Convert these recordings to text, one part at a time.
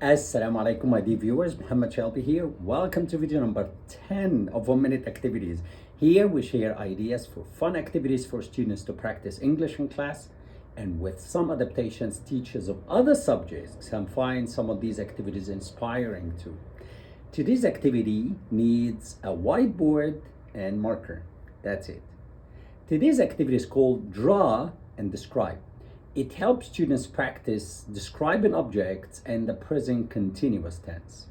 Assalamu alaikum, my dear viewers. Muhammad Shelby here. Welcome to video number 10 of 1 minute activities. Here we share ideas for fun activities for students to practice English in class, and with some adaptations, teachers of other subjects can find some of these activities inspiring too. Today's activity needs a whiteboard and marker. That's it. Today's activity is called Draw and Describe. It helps students practice describing objects and the present continuous tense.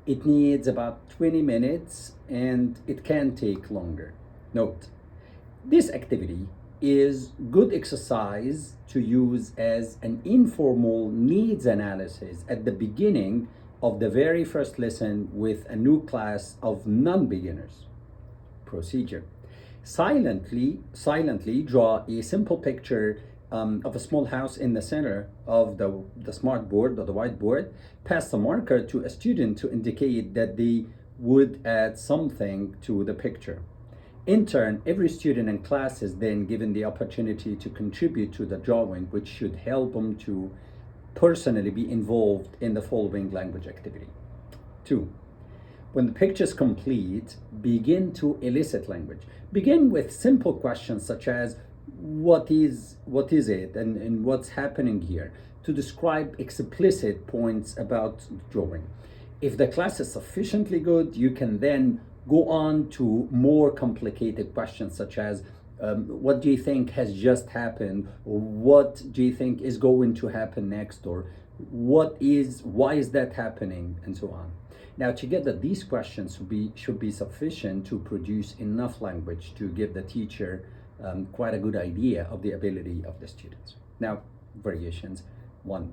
It needs about 20 minutes and it can take longer. Note, this activity is good exercise to use as an informal needs analysis at the beginning of the very first lesson with a new class of non-beginners. Procedure. Silently draw a simple picture of a small house in the center of the smart board or the whiteboard. Pass the marker to a student to indicate that they would add something to the picture. In turn, every student in class is then given the opportunity to contribute to the drawing, which should help them to personally be involved in the following language activity. 2. When the picture is complete, begin to elicit language. Begin with simple questions such as what is it and what's happening here, to describe explicit points about the drawing. If the class is sufficiently good, you can then go on to more complicated questions such as what do you think has just happened, or what do you think is going to happen next, or why is that happening, and so on. Now, together, these questions should be sufficient to produce enough language to give the teacher quite a good idea of the ability of the students. Now, variations. 1.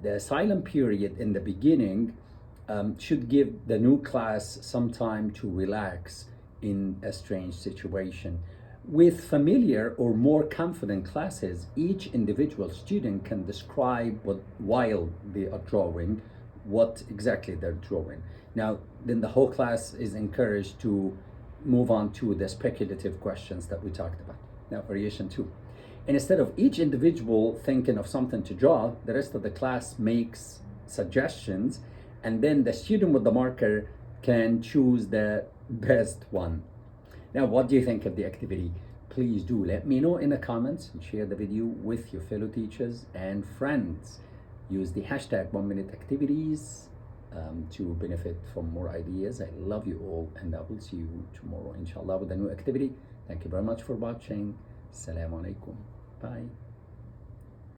The silent period in the beginning should give the new class some time to relax in a strange situation. With familiar or more confident classes, each individual student can describe while they are drawing, what exactly they're drawing. Now, then the whole class is encouraged to move on to the speculative questions that we talked about. Now, variation 2. And instead of each individual thinking of something to draw, the rest of the class makes suggestions, and then the student with the marker can choose the best one. Now, what do you think of the activity? Please do let me know in the comments and share the video with your fellow teachers and friends. Use the hashtag 1 minute activities to benefit from more ideas. I love you all, and I will see you tomorrow, inshallah, with a new activity. Thank you very much for watching. Assalamu alaikum. Bye.